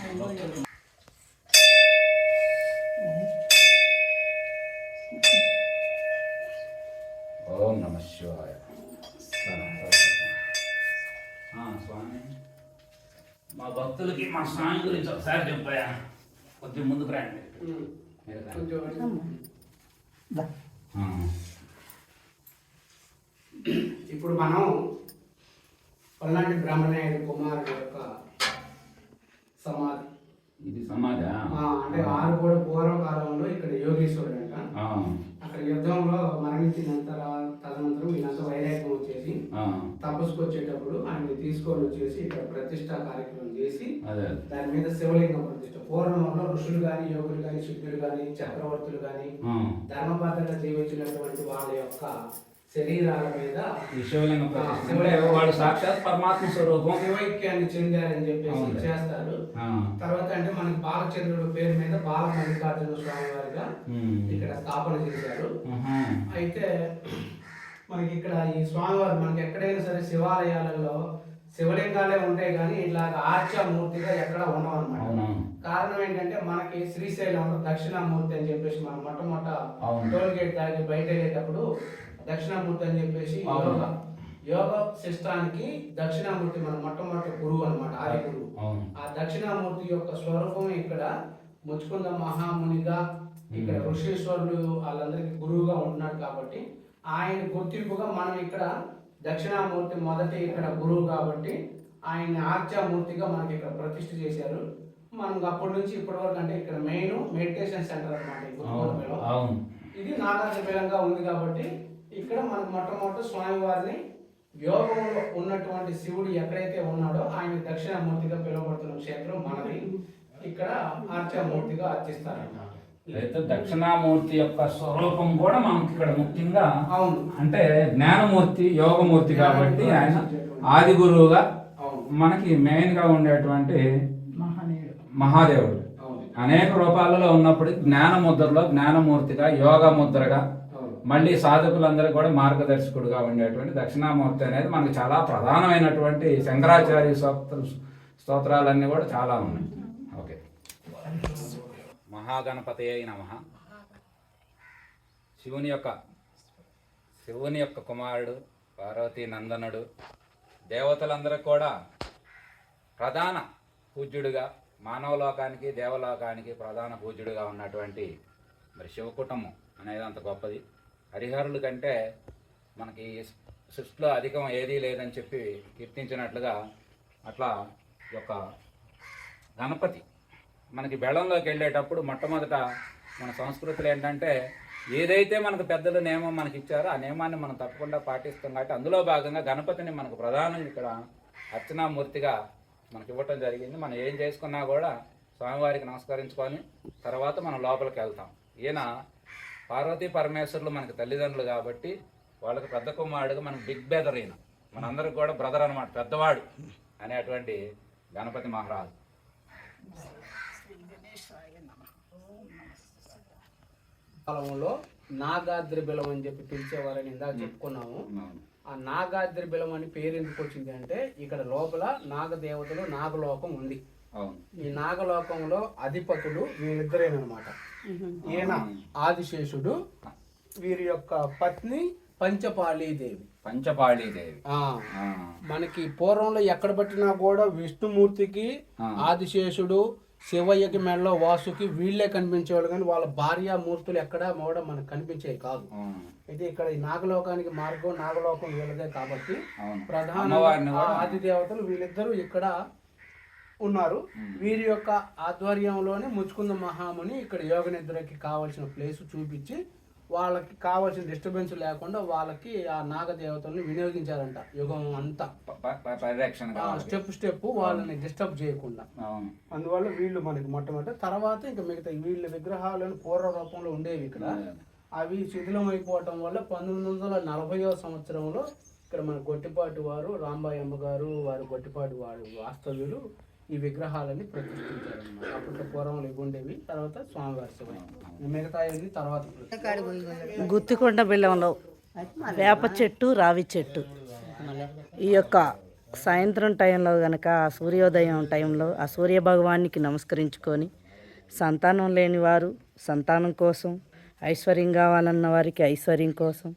ఓం నమ శివాయ. స్వామి, మా భక్తులకి మా స్వామి గురించి ఒకసారి చెప్పాయా, కొద్దిగా ముందుకు రండి. ఇప్పుడు మనం పల్నాటి బ్రహ్మనాయుడు కుమారుడు యొక్క సమాధి. ఇది సమాధి అంటే వారు కూడా పూర్వకాలంలో ఇక్కడ యోగేశ్వరుడు అంట. అక్కడ యుద్ధంలో మరణించిన తదనంతరం వీళ్ళంతా వైరాగ్యం వచ్చేసి తపస్సుకు వచ్చేటప్పుడు ఆయన తీసుకొని వచ్చేసి ఇక్కడ ప్రతిష్ట కార్యక్రమం చేసి దాని మీద శివలింగం ప్రతిష్ట. పూర్వంలో ఋషులు గాని, యోగులు గాని, సిద్ధులు గాని, చక్రవర్తులు గాని, ధర్మబద్ధంగా జీవించినటువంటి వాళ్ళ యొక్క శరీరాల మీద వాడు సాక్షాత్ పరమాత్మ స్వరూపం శివైక్యాన్ని చెందారని చెప్పేసి చేస్తారు. తర్వాత అంటే మనకి బాలచంద్రుడు పేరు మీద బాల మల్లికార్జున స్వామి వారిగా ఇక్కడ స్థాపన చేశారు. అయితే మనకి ఇక్కడ ఈ స్వామివారు మనకి ఎక్కడైనా సరే శివాలయాలలో శివలింగాలే ఉంటాయి కానీ ఇలాగ ఆర్చామూర్తిగా ఎక్కడ ఉండవు అన్నమాట. కారణం ఏంటంటే మనకి శ్రీశైలంలో దక్షిణామూర్తి అని చెప్పేసి మనం మొట్టమొదట టోల్ గేట్ దాటి బయట వెళ్ళేటప్పుడు దక్షిణామూర్తి అని చెప్పేసి యోగ శిష్టానికి దక్షిణామూర్తి మన మొట్టమొదటి గురువు అనమాట, ఆది గురువు. ఆ దక్షిణామూర్తి యొక్క స్వరూపం ఇక్కడ ముచ్చుకుంద మహామునిగా ఇక్కడ ఋషీశ్వరులు వాళ్ళందరికీ గురువుగా ఉంటున్నాడు కాబట్టి ఆయన గుర్తింపుగా మనం ఇక్కడ దక్షిణామూర్తి మొదటి ఇక్కడ గురువు కాబట్టి ఆయన ఆర్చామూర్తిగా మనకి ఇక్కడ ప్రతిష్ఠ చేశారు. మనం అప్పటి నుంచి ఇప్పటి వరకు అంటే ఇక్కడ మెయిన్ మెడిటేషన్ సెంటర్ అనమాట. ఇది నాగార్జునంగా ఉంది కాబట్టి ఇక్కడ మనకు మొట్టమొదటి స్వామివారిని యోగంలో ఉన్నటువంటి శివుడు ఎక్కడైతే ఉన్నాడో ఆయన దక్షిణామూర్తిగా పిలువబడుతున్న క్షేత్రం మనది. ఇక్కడ ఆర్చామూర్తిగా అర్చిస్తారన్నమాట. అయితే దక్షిణామూర్తి యొక్క స్వరూపం కూడా మనకి ఇక్కడ ముఖ్యంగా అంటే జ్ఞానమూర్తి, యోగమూర్తి కాబట్టి ఆయన ఆది గురువుగా మనకి మెయిన్ గా ఉండేటువంటి మహాదేవుడు అనేక రూపాలలో ఉన్నప్పుడు జ్ఞానముద్రలో జ్ఞానమూర్తిగా, యోగ ముద్రగా, మళ్ళీ సాధకులందరూ కూడా మార్గదర్శకుడుగా ఉండేటువంటి దక్షిణామూర్తి అనేది మనకు చాలా ప్రధానమైనటువంటి శంకరాచార్య స్తోత్రాలన్నీ కూడా చాలా ఉన్నాయి. ఓకే. మహాగణపతయే నమః. శివుని యొక్క కుమారుడు, పార్వతీ నందనుడు, దేవతలందరూ కూడా ప్రధాన పూజ్యుడిగా, మానవలోకానికి దేవలోకానికి ప్రధాన పూజ్యుడిగా ఉన్నటువంటి మరి శివకుటుంబం అనేది అంత గొప్పది. హరిహరుల కంటే మనకి సృష్టిలో అధికం ఏదీ లేదని చెప్పి కీర్తించినట్లుగా అట్లా యొక్క గణపతి మనకి బెళంలోకి వెళ్ళేటప్పుడు మొట్టమొదట మన సంస్కృతిలో ఏంటంటే ఏదైతే మనకు పెద్దలు నియమం మనకి ఇచ్చారో ఆ నియమాన్ని మనం తప్పకుండా పాటిస్తాం కాబట్టి అందులో భాగంగా గణపతిని మనకు ప్రధానంగా ఇక్కడ అర్చనామూర్తిగా మనకి ఇవ్వటం జరిగింది. మనం ఏం చేసుకున్నా కూడా స్వామివారికి నమస్కరించుకొని తర్వాత మనం లోపలికి వెళ్తాం. ఈయన పార్వతీ పరమేశ్వరులు మనకి తల్లిదండ్రులు కాబట్టి వాళ్ళకి పెద్ద కుమారుడుగా మనకు బిగ్ బ్రదర్, ఈయన మనందరికి కూడా బ్రదర్ అనమాట, పెద్దవాడు అనేటువంటి గణపతి మహారాజు. కాలంలో నాగాద్రి బిలం అని చెప్పి పిలిచేవారని ఇందాక చెప్పుకున్నాము. ఆ నాగాద్రి బిలం అని పేరు ఎందుకు వచ్చింది అంటే ఇక్కడ లోపల నాగదేవతలు నాగలోకం ఉంది. ఈ నాగలోకంలో అధిపతులు వీరిద్దరేనమాట. ఈయన ఆదిశేషుడు, వీరి యొక్క పత్ని పంచపాళీదేవి. మనకి పూర్వంలో ఎక్కడ పట్టినా కూడా విష్ణుమూర్తికి, ఆదిశేషుడు, శివయ్యకి, మెడలో వాసుకి వీళ్ళే కనిపించేవాళ్ళు కానీ వాళ్ళ భార్యామూర్తులు ఎక్కడ కూడా మనకు కనిపించేవి కాదు. అయితే ఇక్కడ ఈ నాగలోకానికి మార్గం, నాగలోకం వీళ్ళదే కాబట్టి ప్రధాన ఆది దేవతలు వీళ్ళిద్దరూ ఇక్కడ ఉన్నారు. వీరి యొక్క ఆధ్వర్యంలోనే ముచ్చుకుంద మహాముని ఇక్కడ యోగ నిద్రకి కావాల్సిన ప్లేస్ చూపించి వాళ్ళకి కావాల్సిన డిస్టర్బెన్స్ లేకుండా వాళ్ళకి ఆ నాగదేవతల్ని వినియోగించారంట. యుగం అంతా స్టెప్ వాళ్ళని డిస్టర్బ్ చేయకుండా. అందువల్ల వీళ్ళు మనకి మొట్టమొదటి తర్వాత ఇంకా మిగతా వీళ్ళ విగ్రహాలను పూర్వ రూపంలో ఉండేవి ఇక్కడ. అవి శిథిలం అయిపోవటం వల్ల 1940వ సంవత్సరంలో ఇక్కడ మన గొట్టిపాటి వారు, రాంబాయమ్మ గారు వారు గొట్టిపాటి వారు వాస్తవ్యులు ఈ విగ్రహాలని ప్రతిష్ఠించారన్నమాట. అప్పట్లో పూర్వంలో ఇవి ఉండేవి, తర్వాత స్వామివారి శివయ్య మిగతా తర్వాత. గుత్తికొండ బిల్లంలో వేప చెట్టు, రావి చెట్టు ఈ యొక్క సాయంత్రం టైంలో కనుక ఆ సూర్యోదయం టైంలో ఆ సూర్య భగవానికి నమస్కరించుకొని సంతానం లేని వారు సంతానం కోసం, ఐశ్వర్యం కావాలన్న వారికి ఐశ్వర్యం కోసం,